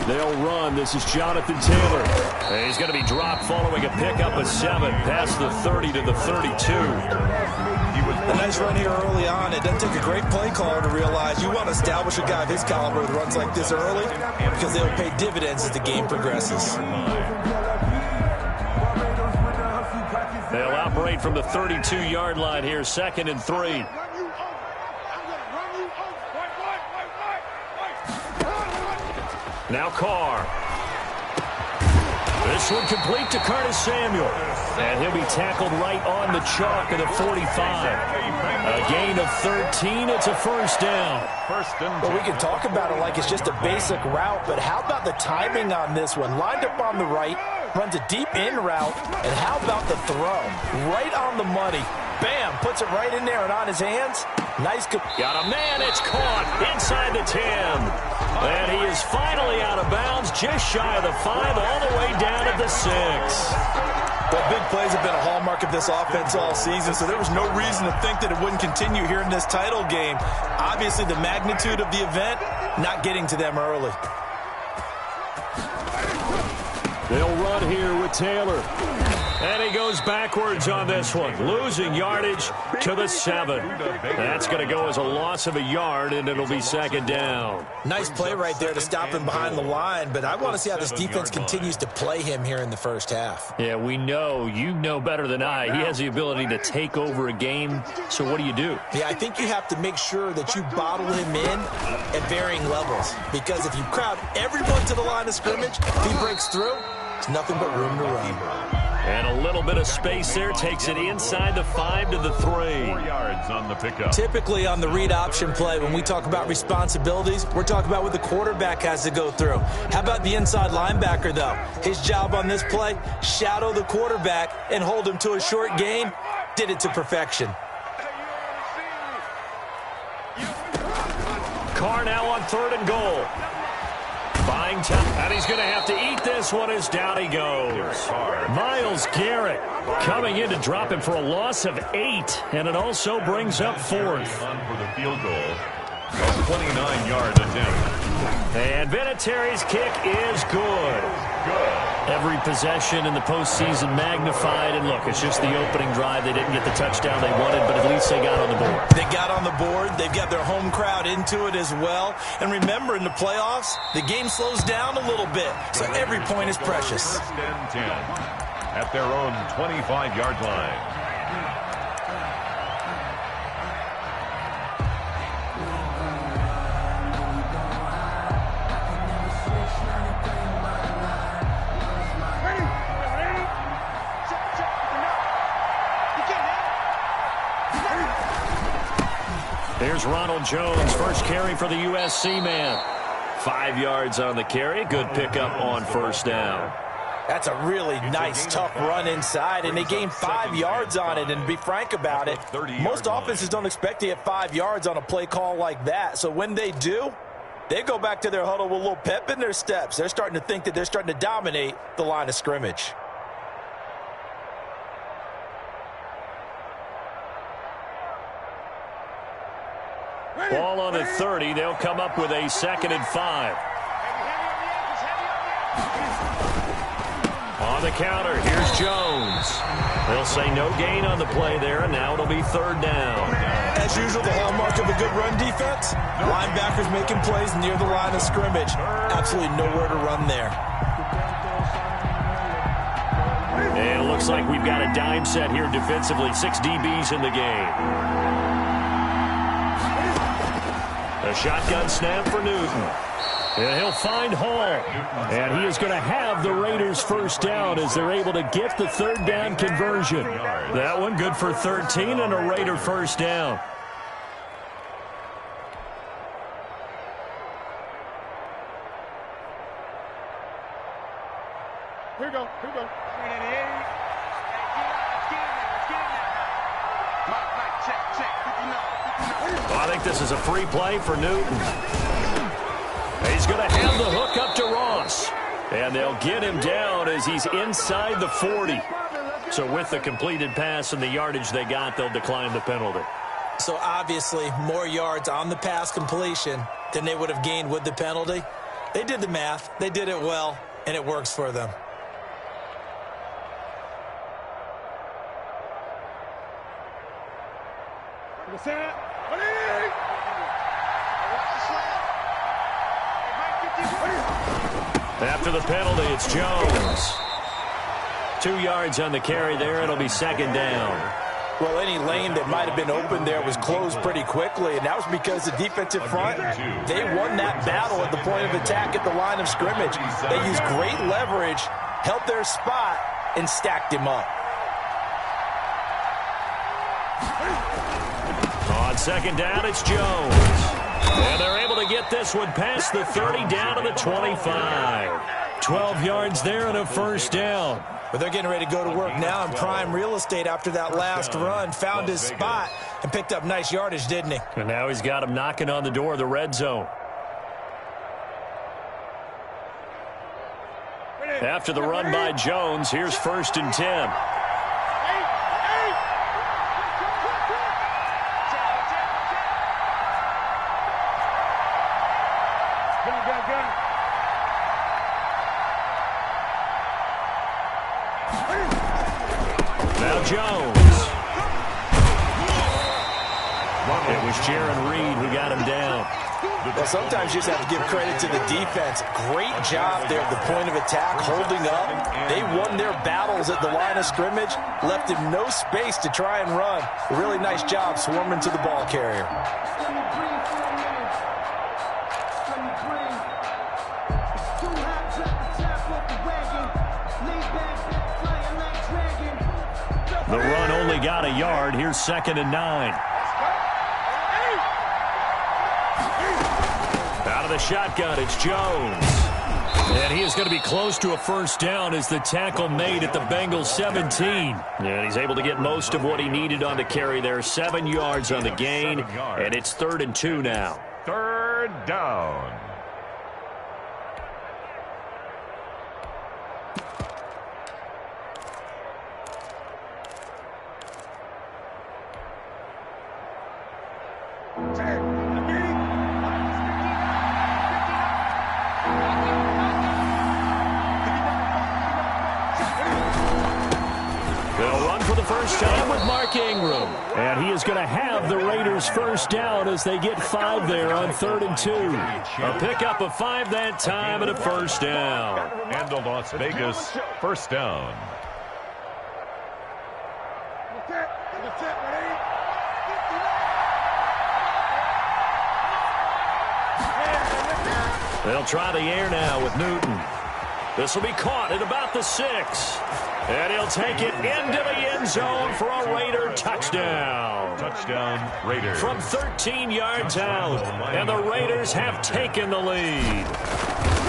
They'll run. This is Jonathan Taylor. And he's going to be dropped following a pickup of 7 past the 30 to the 32. A nice run here early on. It doesn't take a great play caller to realize you want to establish a guy of his caliber with runs like this early because they'll pay dividends as the game progresses. They'll operate from the 32-yard line here, 2nd and 3. Now Carr. This one complete to Curtis Samuel. And he'll be tackled right on the chalk of the 45. A gain of 13. It's a first down. Well, we can talk about it like it's just a basic route, but how about the timing on this one? Lined up on the right, runs a deep in route, and how about the throw? Right on the money. Bam, puts it right in there and on his hands. Nice. Got a man, it's caught inside the 10. And he is finally out of bounds, just shy of the 5, all the way down at the 6. Well, big plays have been a hallmark of this offense all season, so there was no reason to think that it wouldn't continue here in this title game. Obviously, the magnitude of the event, not getting to them early. They'll run here with Taylor. And he goes backwards on this one, losing yardage to the 7. That's going to go as a loss of a yard, and it'll be 2nd down. Nice play right there to stop him behind the line, but I want to see how this defense continues to play him here in the first half. Yeah, we know. You know better than I. He has the ability to take over a game, so what do you do? Yeah, I think you have to make sure that you bottle him in at varying levels, because if you crowd everyone to the line of scrimmage, if he breaks through, there's nothing but room to run. And a little bit of space there takes it inside the 5 to the 3. 4 yards on the pickup. Typically on the read option play, when we talk about responsibilities, we're talking about what the quarterback has to go through. How about the inside linebacker, though? His job on this play, shadow the quarterback and hold him to a short gain. Did it to perfection. Carr now on 3rd and goal. Buying time, and he's going to have to eat this one as down he goes. Myles Garrett coming in to drop him for a loss of 8, and it also brings up 4th. For the field goal, a 29-yard attempt. And Vinatieri's kick is good. Every possession in the postseason magnified, and look, it's just the opening drive. They didn't get the touchdown they wanted, but at least they got on the board. They got on the board. They've got their home crowd into it as well. And remember, in the playoffs, the game slows down a little bit, so every point is precious. 1st and 10 at their own 25-yard line. Here's Ronald Jones, first carry for the USC man. 5 yards on the carry. Good pickup on 1st down. That's a really nice, tough run inside, and they gained 5 yards on it. And to be frank about it, most offenses don't expect to get 5 yards on a play call like that. So when they do, they go back to their huddle with a little pep in their steps. They're starting to think that they're starting to dominate the line of scrimmage. Ball on the 30. They'll come up with a 2nd and 5. On the counter, here's Jones. They'll say no gain on the play there, and now it'll be 3rd down. As usual, the hallmark of a good run defense, linebackers making plays near the line of scrimmage. Absolutely nowhere to run there. And it looks like we've got a dime set here defensively. 6 DBs in the game. A shotgun snap for Newton. And he'll find Hall. And he is going to have the Raiders' first down as they're able to get the 3rd down conversion. That one good for 13 and a Raider first down. Here we go. Here we go. Well, I think this is a free play for Newton. He's going to have the hook up to Ross. And they'll get him down as he's inside the 40. So with the completed pass and the yardage they got, they'll decline the penalty. So obviously more yards on the pass completion than they would have gained with the penalty. They did the math. They did it well, and it works for them. After the penalty, it's Jones. 2 yards on the carry there. It'll be second down. Well, any lane that might have been open there was closed pretty quickly, and that was because the defensive front, they won that battle at the point of attack at the line of scrimmage. They used great leverage, held their spot, and stacked him up. On second down, it's Jones. And they're able to get this one past the 30 down to the 25. 12 yards there and a first down. But they're getting ready to go to work now in prime real estate after that last run. Found his spot and picked up nice yardage, didn't he? And now he's got him knocking on the door of the red zone. After the run by Jones, here's 1st and 10. Now Jones. It was Jaron Reed who got him down. Well, sometimes you just have to give credit to the defense. Great job there at the point of attack, holding up. They won their battles at the line of scrimmage, left him no space to try and run. A really nice job swarming to the ball carrier. The run only got a yard. Here's 2nd and 9. Out of the shotgun, it's Jones. And he is going to be close to a first down as the tackle made at the Bengals 17. And he's able to get most of what he needed on the carry there. 7 yards on the gain, and it's 3rd and 2 now. 3rd down. They'll run for the first time with Mark Ingram. And he is going to have the Raiders first down as they get 5 there on 3rd and 2. A pickup of 5 that time and a first down. And the Las Vegas first down. They'll try the air now with Newton. This will be caught at about the 6. And he'll take it into the end zone for a Raider touchdown. Touchdown, Raiders. From 13 yards out. And the Raiders have taken the lead.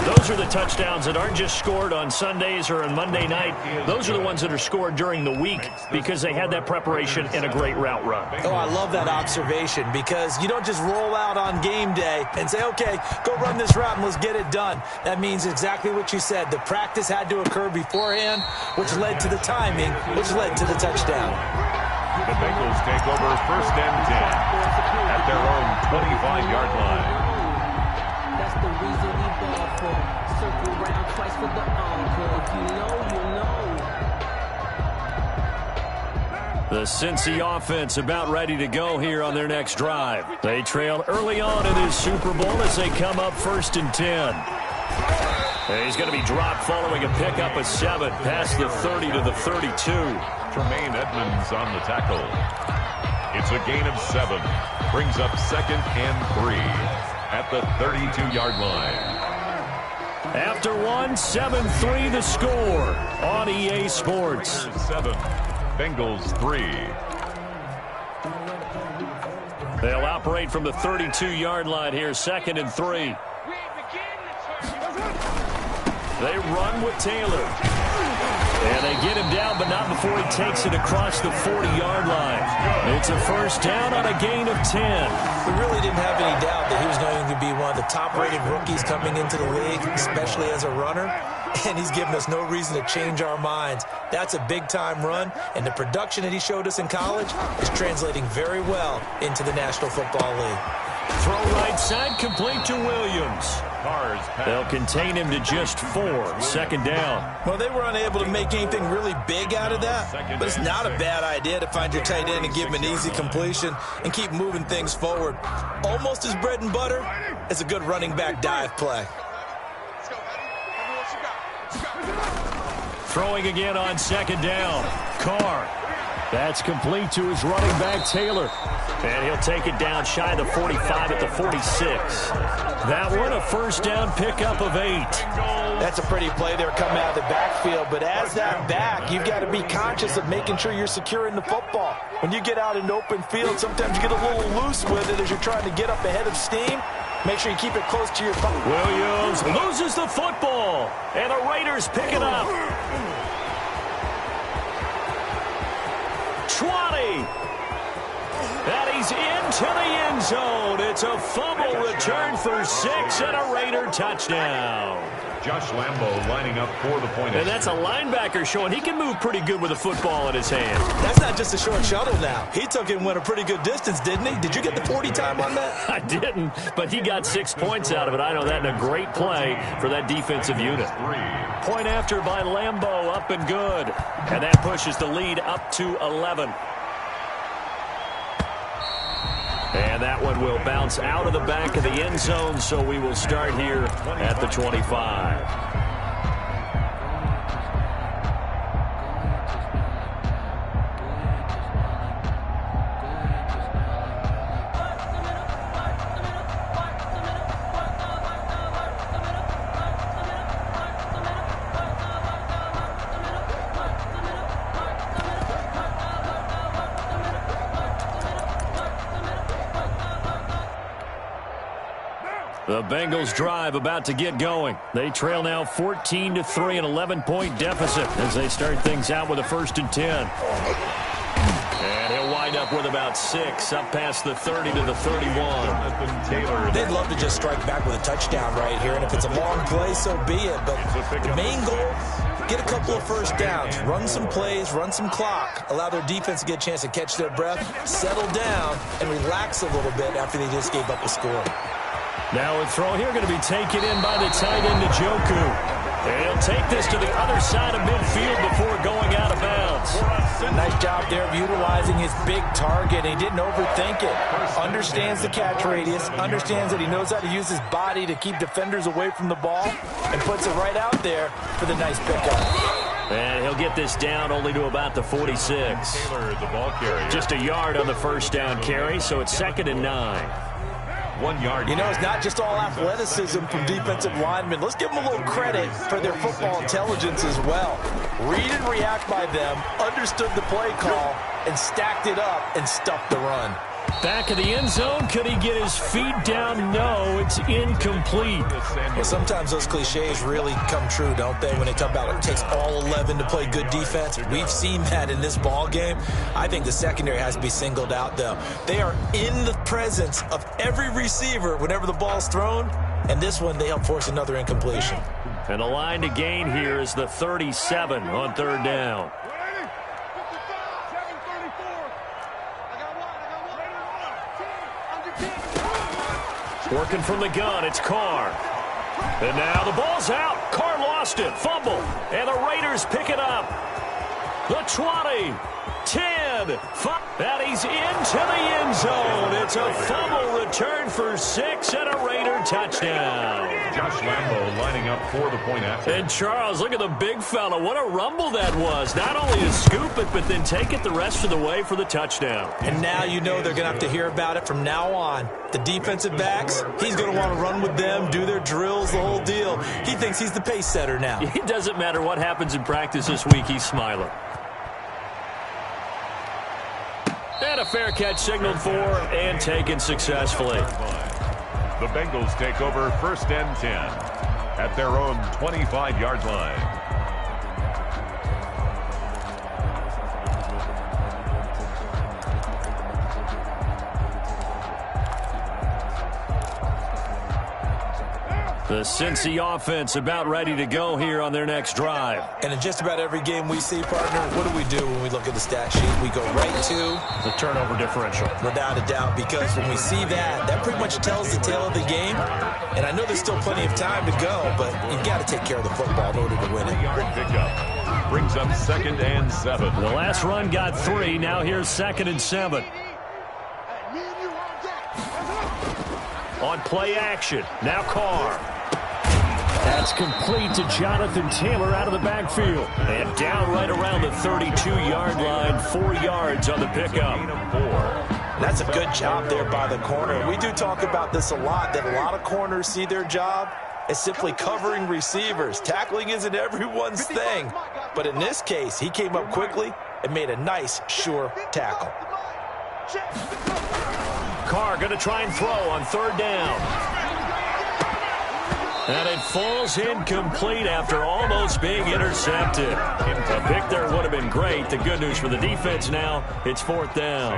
Those are the touchdowns that aren't just scored on Sundays or on Monday night. Those are the ones that are scored during the week because they had that preparation and a great route run. Oh, I love that observation because you don't just roll out on game day and say, okay, go run this route and let's get it done. That means exactly what you said. The practice had to occur beforehand, which led to the timing, which led to the touchdown. The Bengals take over 1st and 10 at their own 25-yard line. That's the reason we ball for. Circle round twice for the encore. If you know, you know. The Cincy offense about ready to go here on their next drive. They trailed early on in this Super Bowl as they come up 1st and 10. And he's going to be dropped following a pickup of 7 past the 30 to the 32. Tremaine Edmonds on the tackle. It's a gain of 7. Brings up 2nd and 3 at the 32-yard line. After 1, 7-3 the score on EA Sports. 7, Bengals 3. They'll operate from the 32-yard line here, 2nd and 3. They run with Taylor. And they get him down, but not before he takes it across the 40-yard line. It's a first down on a gain of 10. We really didn't have any doubt that he was going to be one of the top-rated rookies coming into the league, especially as a runner. and he's given us no reason to change our minds. That's a big-time run, and the production that he showed us in college is translating very well into the National Football League. Throw right side, complete to Williams. They'll contain him to just 4. 2nd down. Well, they were unable to make anything really big out of that, but it's not a bad idea to find your tight end and give him an easy completion and keep moving things forward. Almost as bread and butter as a good running back dive play. Throwing again on 2nd down. Carr. That's complete to his running back, Taylor. And he'll take it down shy of the 45 at the 46. That one, a 1st down pickup of 8. That's a pretty play there coming out of the backfield, but as that back, you've got to be conscious of making sure you're securing the football. When you get out in open field, sometimes you get a little loose with it as you're trying to get up ahead of steam. Make sure you keep it close to your body. Williams loses the football, and the Raiders pick it up. 20. And he's into the end zone. It's a fumble return for 6 and a Raider touchdown. Josh Lambo lining up for the point. And that's a linebacker showing he can move pretty good with a football in his hand. That's not just a short shuttle now. He took it and went a pretty good distance, didn't he? Did you get the 40 time on that? I didn't, but he got 6 points out of it. I know that in a great play for that defensive unit. Point after by Lambo, up and good. And that pushes the lead up to 11. And that one will bounce out of the back of the end zone, so we will start here at the 25. The Bengals drive about to get going. They trail now 14-3, an 11-point deficit as they start things out with a 1st and 10. And he'll wind up with about 6 up past the 30 to the 31. They'd love to just strike back with a touchdown right here, and if it's a long play, so be it. But the main goal, get a couple of 1st downs, run some plays, run some clock, allow their defense to get a chance to catch their breath, settle down, and relax a little bit after they just gave up a score. Now a throw here going to be taken in by the tight end, Njoku. And he'll take this to the other side of midfield before going out of bounds. Nice job there of utilizing his big target. He didn't overthink it. Understands the catch radius. Understands that he knows how to use his body to keep defenders away from the ball. And puts it right out there for the nice pickup. And he'll get this down only to about the 46. Taylor, the ball carrier. Just a yard on the 1st down carry, so it's 2nd and 9. 1 yard. You know, it's not just all athleticism from defensive linemen. Let's give them a little credit for their football intelligence as well. Read and react by them, understood the play call, and stacked it up and stuffed the run. Back of the end zone. Could he get his feet down? No, it's incomplete. Well, sometimes those cliches really come true, don't they, when they talk about it takes all 11 to play good defense. We've seen that in this ball game. I think the secondary has to be singled out, though. They are in the presence of every receiver whenever the ball's thrown, and this one they help force another incompletion. And the line to gain here is the 37 on 3rd down. Working from the gun, it's Carr. And now the ball's out. Carr lost it. Fumble. And the Raiders pick it up. The 20, 10, 5. And he's into the end zone. It's a fumble return for 6 and a Raider touchdown. Josh Lambo lining up for the point after. And Charles, look at the big fella. What a rumble that was. Not only to scoop it, but then take it the rest of the way for the touchdown. And now you know they're going to have to hear about it from now on. The defensive backs, he's going to want to run with them, do their drills, the whole deal. He thinks he's the pace setter now. It doesn't matter what happens in practice this week. He's smiling. And a fair catch signaled for and taken successfully. The Bengals take over 1st and 10 at their own 25-yard line. The Cincy offense about ready to go here on their next drive. And in just about every game we see, partner, what do we do when we look at the stat sheet? We go right to the turnover differential. Without a doubt, because when we see that, that pretty much tells the tale of the game. And I know there's still plenty of time to go, but you've got to take care of the football in order to win it. Yard pickup brings up 2nd and 7. The last run got 3. Now here's 2nd and 7. On play action. Now Carr. That's complete to Jonathan Taylor out of the backfield. And down right around the 32-yard line. 4 yards on the pickup. That's a good job there by the corner. We do talk about this a lot, that a lot of corners see their job as simply covering receivers. Tackling isn't everyone's thing. But in this case, he came up quickly and made a nice, sure tackle. Carr going to try and throw on 3rd down. And it falls incomplete after almost being intercepted. A pick there would have been great. The good news for the defense now, it's 4th down.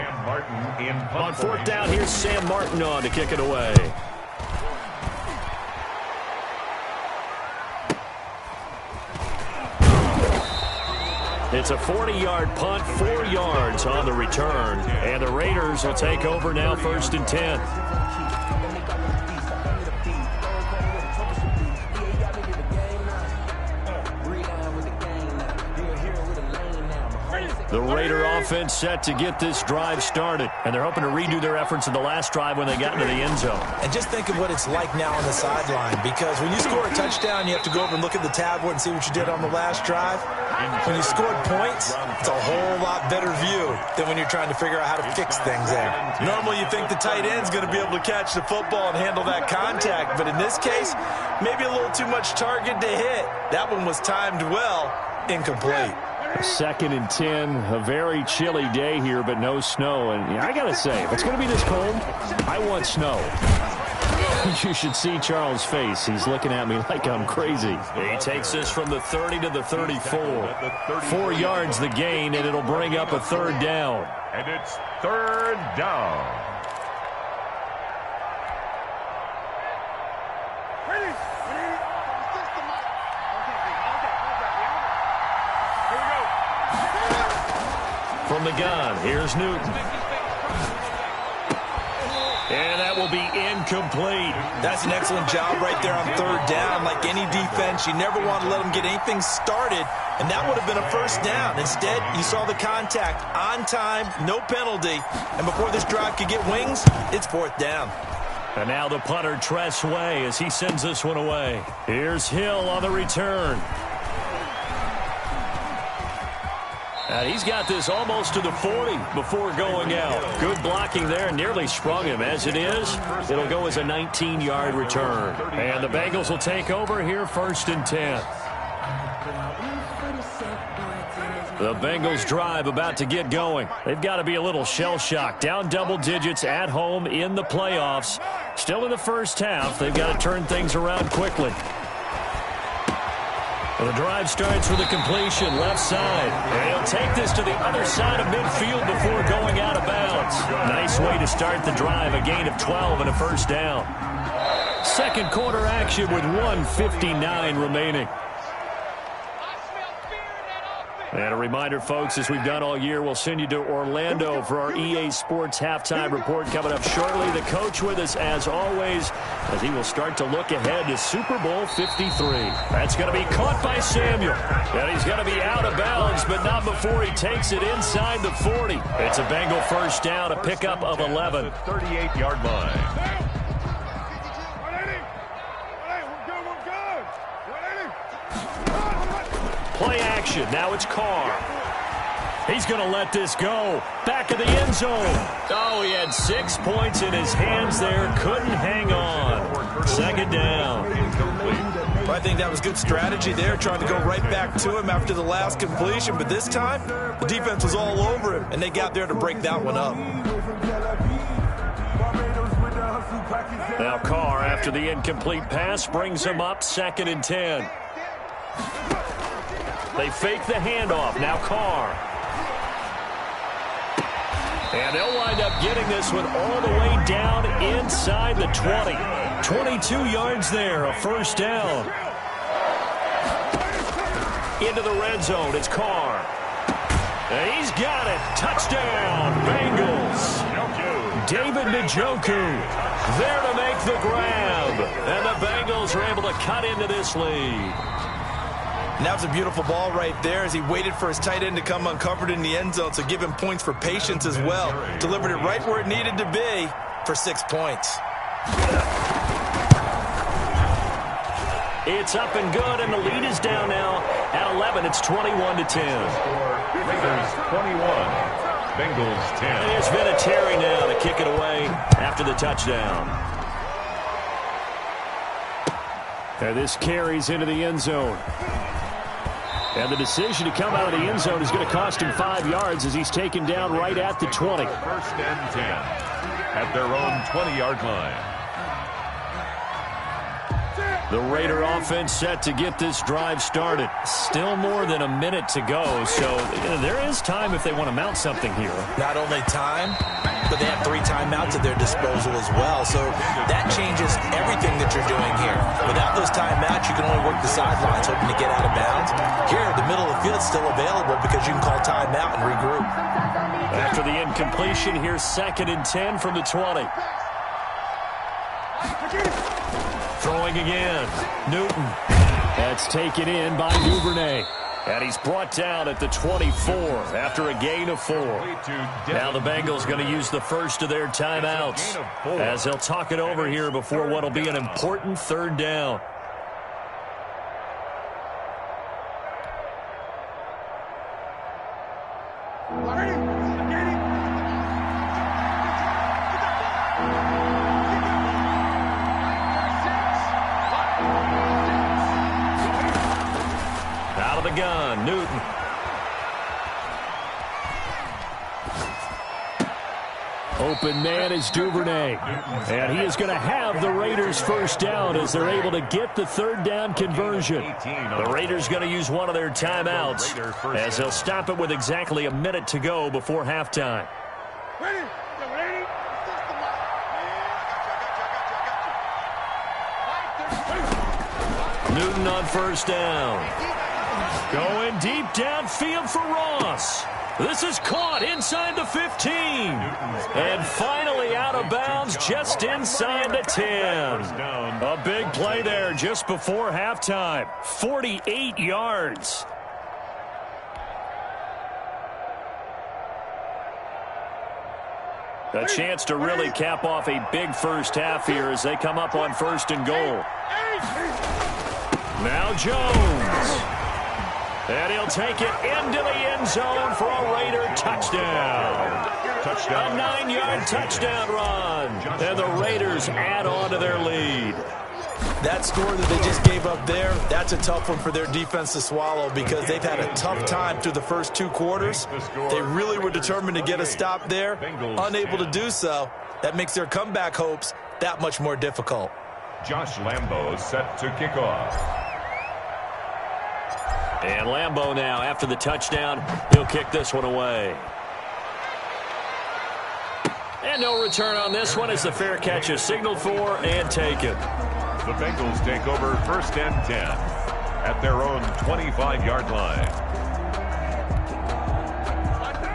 On 4th down, here's Sam Martin on to kick it away. It's a 40-yard punt, 4 yards on the return. And the Raiders will take over now 1st and 10. The Raider offense set to get this drive started. And they're hoping to redo their efforts in the last drive when they got into the end zone. And just think of what it's like now on the sideline. Because when you score a touchdown, you have to go over and look at the tablet and see what you did on the last drive. When you scored points, it's a whole lot better view than when you're trying to figure out how to fix things there. Normally you think the tight end's going to be able to catch the football and handle that contact. But in this case, maybe a little too much target to hit. That one was timed well, incomplete. 2nd and 10, a very chilly day here, but no snow. And I got to say, if it's going to be this cold, I want snow. You should see Charles' face. He's looking at me like I'm crazy. He takes this from the 30 to the 34. 4 yards the gain, and it'll bring up a 3rd down. And it's 3rd down. From the gun, here's Newton. And that will be incomplete. That's an excellent job right there on 3rd down. Like any defense, you never want to let them get anything started, and that would have been a 1st down. Instead, you saw the contact on time, no penalty, and before this drive could get wings, it's 4th down. And now the punter, Tress Way, as he sends this one away. Here's Hill on the return. And he's got this almost to the 40 before going out. Good blocking there, nearly sprung him. As it is, it'll go as a 19-yard return. And the Bengals will take over here 1st and 10. The Bengals drive about to get going. They've got to be a little shell-shocked. Down double digits at home in the playoffs. Still in the first half. They've got to turn things around quickly. Well, the drive starts with a completion left side. And he'll take this to the other side of midfield before going out of bounds. Nice way to start the drive. A gain of 12 and a 1st down. 2nd quarter action with 1:59 remaining. And a reminder, folks, as we've done all year, we'll send you to Orlando for our EA Sports Halftime Report coming up shortly. The coach with us, as always, as he will start to look ahead to Super Bowl 53. That's going to be caught by Samuel. And he's going to be out of bounds, but not before he takes it inside the 40. It's a Bengal 1st down, a pickup of 11. 38-yard line. Play action. Now it's Carr. He's going to let this go. Back of the end zone. Oh, he had 6 points in his hands there. Couldn't hang on. 2nd down. I think that was good strategy there, trying to go right back to him after the last completion. But this time, the defense was all over him, and they got there to break that one up. Now Carr, after the incomplete pass, brings him up 2nd and 10. They fake the handoff. Now Carr. And they'll wind up getting this one all the way down inside the 20. 22 yards there, a first down. Into the red zone, it's Carr. And he's got it. Touchdown, Bengals. David Njoku there to make the grab. And the Bengals are able to cut into this lead. And that was a beautiful ball right there as he waited for his tight end to come uncovered in the end zone, so give him points for patience as well. Delivered it right where it needed to be for 6 points. It's up and good, and the lead is down now at 11. It's 21-10. Raiders 21, Bengals 10. And it's Vinatieri now to kick it away after the touchdown. And this carries into the end zone. And the decision to come out of the end zone is going to cost him 5 yards as he's taken down right at the 20. First and 10 at their own 20-yard line. The Raider offense set to get this drive started. Still more than a minute to go, so there is time if they want to mount something here. Not only time, but they have 3 timeouts at their disposal as well. So that changes everything that you're doing here. Without those timeouts, you can only work the sidelines, hoping to get out of bounds. Here, the middle of the field is still available because you can call timeout and regroup. After the incompletion, here's 2nd and 10 from the 20. Throwing again. Newton. That's taken in by Duvernay. And he's brought down at the 24 after a gain of 4. Now the Bengals going to use the first of their timeouts as they'll talk it over here before what will be an important 3rd down. Gun, Newton. Open man is Duvernay. And he is going to have the Raiders first down as they're able to get the 3rd down conversion. The Raiders going to use one of their timeouts as they'll stop it with exactly a minute to go before halftime. Newton on first down. Going deep downfield for Ross. This is caught inside the 15. And finally out of bounds just inside the 10. A big play there just before halftime. 48 yards. A chance to really cap off a big first half here as they come up on 1st and goal. Now Jones. And he'll take it into the end zone for a Raider touchdown. A 9-yard touchdown run. And the Raiders add on to their lead. That score that they just gave up there, that's a tough one for their defense to swallow because they've had a tough time through the first 2 quarters. They really were determined to get a stop there. Unable to do so. That makes their comeback hopes that much more difficult. Josh Lambo set to kick off. And Lambo now, after the touchdown, he'll kick this one away. And no return on this one as the fair catch is signaled for and taken. The Bengals take over 1st and 10 at their own 25-yard line.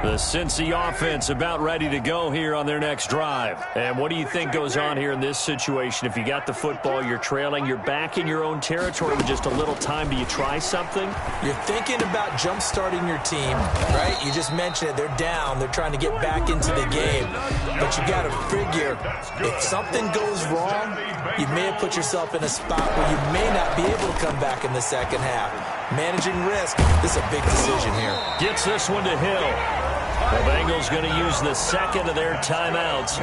The Cincy offense about ready to go here on their next drive. And what do you think goes on here in this situation? If you got the football, you're trailing, you're back in your own territory with just a little time. Do you try something? You're thinking about jump-starting your team, right? You just mentioned it. They're down. They're trying to get back into the game. But you got to figure if something goes wrong, you may have put yourself in a spot where you may not be able to come back in the second half. Managing risk, this is a big decision here. Gets this one to Hill. The Bengals going to use the 2nd of their timeouts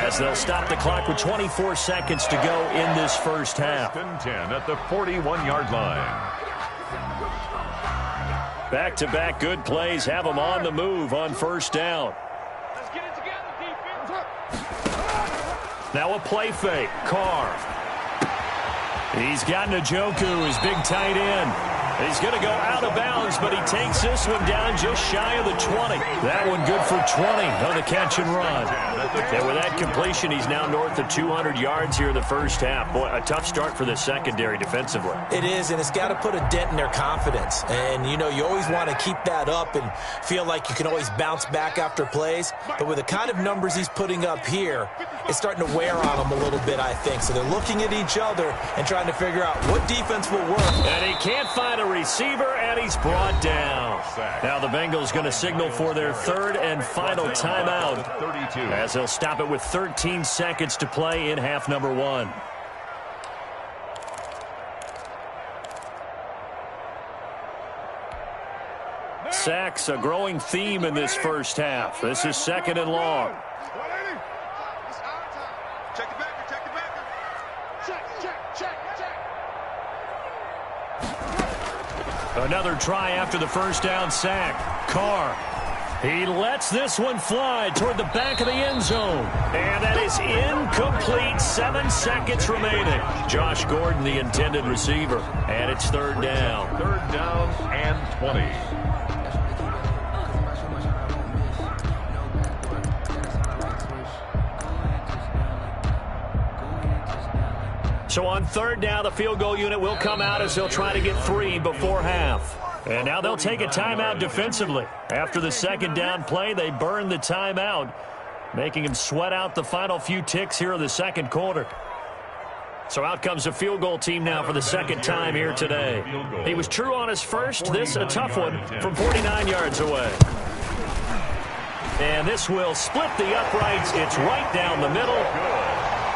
as they'll stop the clock with 24 seconds to go in this first half. 10 at the 41-yard line. Back-to-back good plays have them on the move on 1st down. Let's get it together, defense. Now a play fake. Carr. He's got Njoku, his big tight end. He's going to go out of bounds, but he takes this one down just shy of the 20. That one good for 20 on the catch and run. And with that completion, he's now north of 200 yards here in the first half. Boy, a tough start for the secondary defensively. It is, and it's got to put a dent in their confidence. And, you know, you always want to keep that up and feel like you can always bounce back after plays. But with the kind of numbers he's putting up here, it's starting to wear on them a little bit, I think. So they're looking at each other and trying to figure out what defense will work. And he can't find a receiver, and he's brought down. Now the Bengals going to signal for their third and final timeout, as they'll stop it with 13 seconds to play in half number 1. Sacks, a growing theme in this first half. This is second and long. Check the backer, check the backer. Check. Another try after the first down sack. Carr. He lets this one fly toward the back of the end zone. And that is incomplete. 7 seconds remaining. Josh Gordon, the intended receiver. And it's third down. Third down and 20. So on third down, the field goal unit will come out as they'll try to get 3 before half. And now they'll take a timeout defensively. After the second down play, they burn the timeout, making him sweat out the final few ticks here in the second quarter. So out comes the field goal team now for the second time here today. He was true on his first. This a tough one from 49 yards away. And this will split the uprights. It's right down the middle.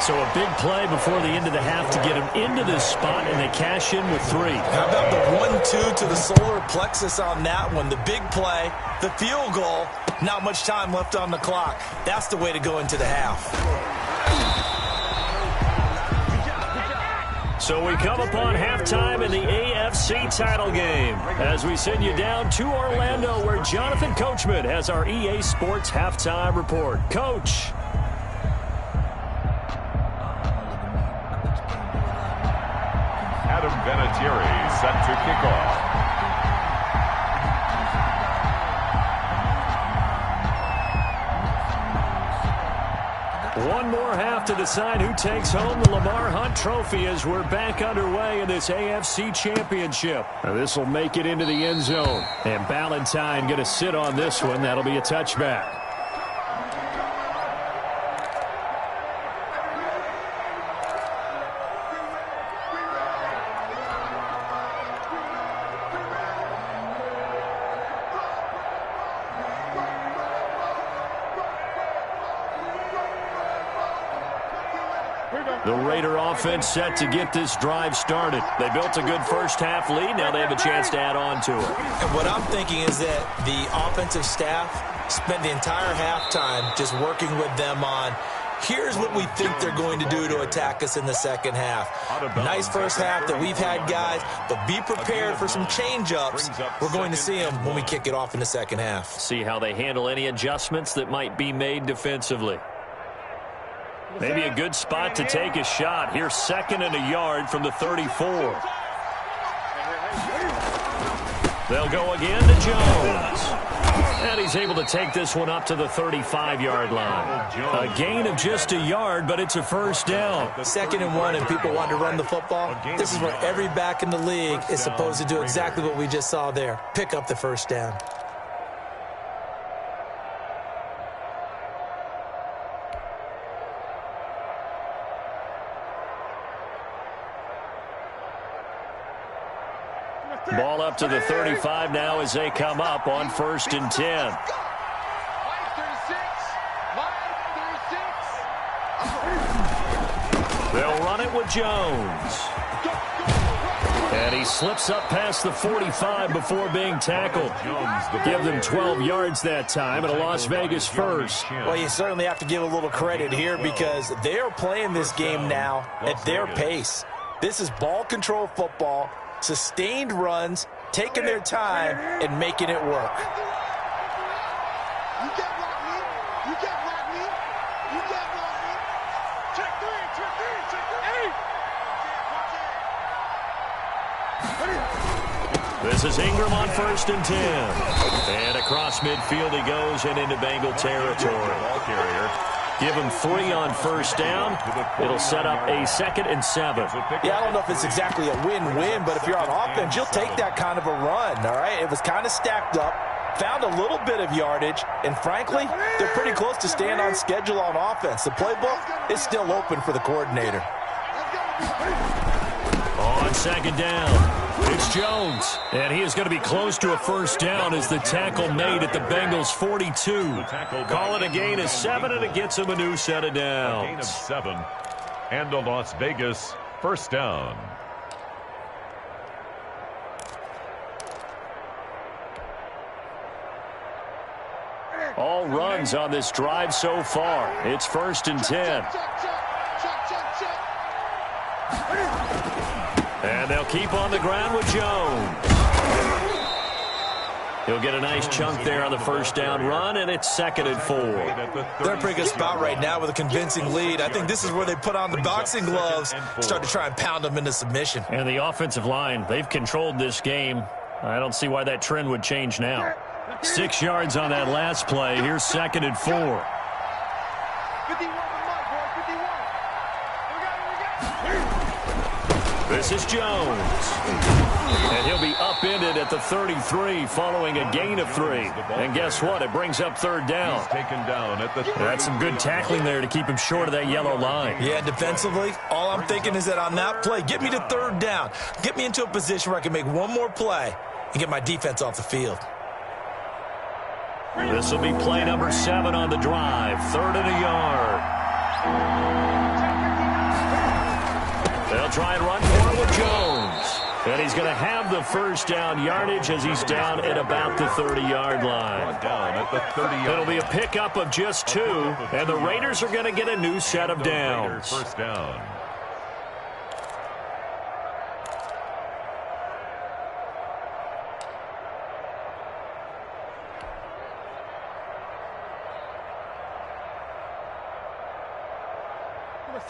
So a big play before the end of the half to get him into this spot, and they cash in with 3. How about the 1-2 to the solar plexus on that one? The big play, the field goal, not much time left on the clock. That's the way to go into the half. So we come upon halftime in the AFC title game as we send you down to Orlando, where Jonathan Coachman has our EA Sports halftime report. Coach. Adam Vinatieri set to kick off. One more half to decide who takes home the Lamar Hunt Trophy as we're back underway in this AFC Championship. Now this will make it into the end zone. And Ballantyne going to sit on this one. That'll be a touchback. The Raider offense set to get this drive started. They built a good first half lead. Now they have a chance to add on to it. And what I'm thinking is that the offensive staff spent the entire halftime just working with them on, here's what we think they're going to do to attack us in the second half. Nice first half that we've had, guys, but be prepared for some change-ups. We're going to see them when we kick it off in the second half. See how they handle any adjustments that might be made defensively. Maybe a good spot to take a shot. Here's second and a yard from the 34. They'll go again to Jones. And he's able to take this one up to the 35-yard line. A gain of just a yard, but it's a first down. Second and 1, and people want to run the football. This is where every back in the league is supposed to do exactly what we just saw there. Pick up the first down. Ball up to the 35 now as they come up on 1st and 10. They'll run it with Jones. And he slips up past the 45 before being tackled. Give them 12 yards that time and a Las Vegas first. Well, you certainly have to give a little credit here because they are playing this game now at their pace. This is ball control football. Sustained runs, taking their time, and making it work. You can't block me. You can't block me. You can't block me. Check three. Hey! This is Ingram on 1st and 10. And across midfield he goes and into Bengal territory. Ball carrier. Give him 3 on 1st down. It'll set up a 2nd and 7. Yeah, I don't know if it's exactly a win-win, but if you're on offense, you'll take that kind of a run, all right? It was kind of stacked up, found a little bit of yardage, and frankly, they're pretty close to staying on schedule on offense. The playbook is still open for the coordinator. On 2nd down, it's Jones. And he is going to be close to a 1st down as the tackle made at the Bengals 42. Call it a gain of 7, and it gets him a new set of downs. A gain of 7. And a Las Vegas 1st down. All runs on this drive so far. It's 1st and 10. And they'll keep on the ground with Jones. He'll get a nice chunk there on the 1st down run, and it's 2nd and 4. They're in a pretty good spot right now with a convincing lead. I think this is where they put on the boxing gloves, start to try and pound them into submission. And the offensive line, they've controlled this game. I don't see why that trend would change now. 6 yards on that last play. Here's 2nd and 4. This is Jones. And he'll be upended at the 33 following a gain of 3. And guess what? It brings up 3rd down. He's taken down at the 30. That's some good tackling there to keep him short of that yellow line. Yeah, defensively, all I'm thinking is that on that play, get me to 3rd down. Get me into a position where I can make one more play and get my defense off the field. This will be play number 7 on the drive. 3rd and a yard. They'll try and run for it with Jones. And he's going to have the 1st down yardage as he's down at about the 30-yard line. Down at the 30-yard. It'll be a pickup of just 2, and the Raiders are going to get a new set of downs. 1st down.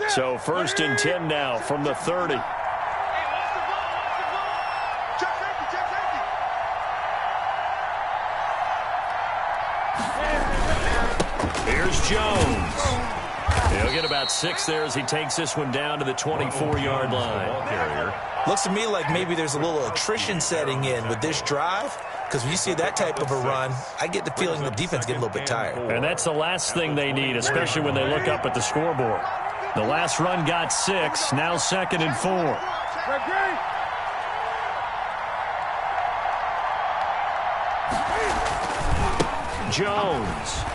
So 1st and 10 now from the 30. Here's Jones. He'll get about 6 there as he takes this one down to the 24-yard line. Looks to me like maybe there's a little attrition setting in with this drive, because when you see that type of a run, I get the feeling the defense get a little bit tired. And that's the last thing they need, especially when they look up at the scoreboard. The last run got 6, now 2nd and 4. Jones.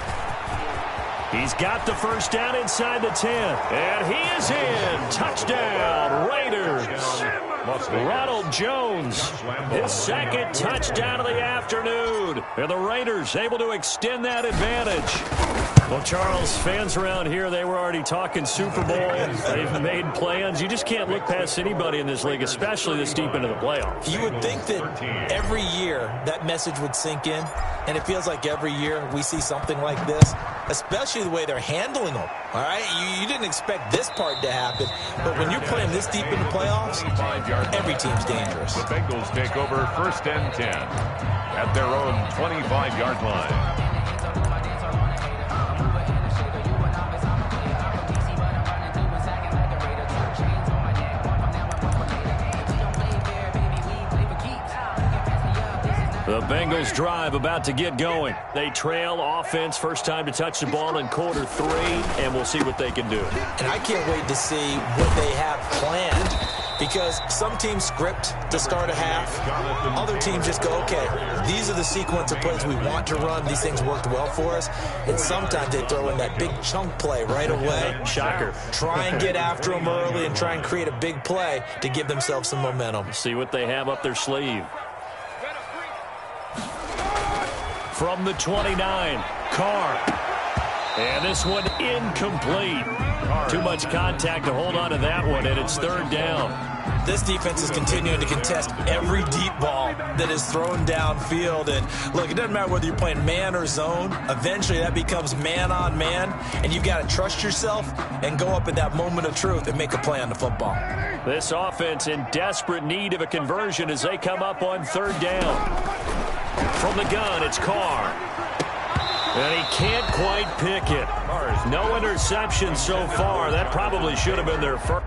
He's got the 1st down inside the 10. And he is in. Touchdown, Raiders. Ronald Jones, his 2nd touchdown of the afternoon. And the Raiders able to extend that advantage. Well, Charles, fans around here, they were already talking Super Bowl. They've made plans. You just can't look past anybody in this league, especially this deep into the playoffs. You would think that every year that message would sink in, and it feels like every year we see something like this, especially the way they're handling them. All right, you didn't expect this part to happen, but when you're playing this deep in the playoffs, every team's dangerous. The Bengals take over 1st and 10 at their own 25-yard line. The Bengals drive about to get going. They trail offense, first time to touch the ball in quarter 3, and we'll see what they can do. And I can't wait to see what they have planned, because some teams script to start a half. Other teams just go, okay, these are the sequence of plays we want to run. These things worked well for us. And sometimes they throw in that big chunk play right away. Shocker. Try and get after them early and try and create a big play to give themselves some momentum. See what they have up their sleeve. From the 29, Carr. And this one incomplete. Too much contact to hold on to that one, and it's third down. This defense is continuing to contest every deep ball that is thrown downfield. And look, it doesn't matter whether you're playing man or zone. Eventually, that becomes man on man, and you've got to trust yourself and go up at that moment of truth and make a play on the football. This offense in desperate need of a conversion as they come up on third down. From the gun, it's Carr. And he can't quite pick it. No interception so far. That probably should have been their first.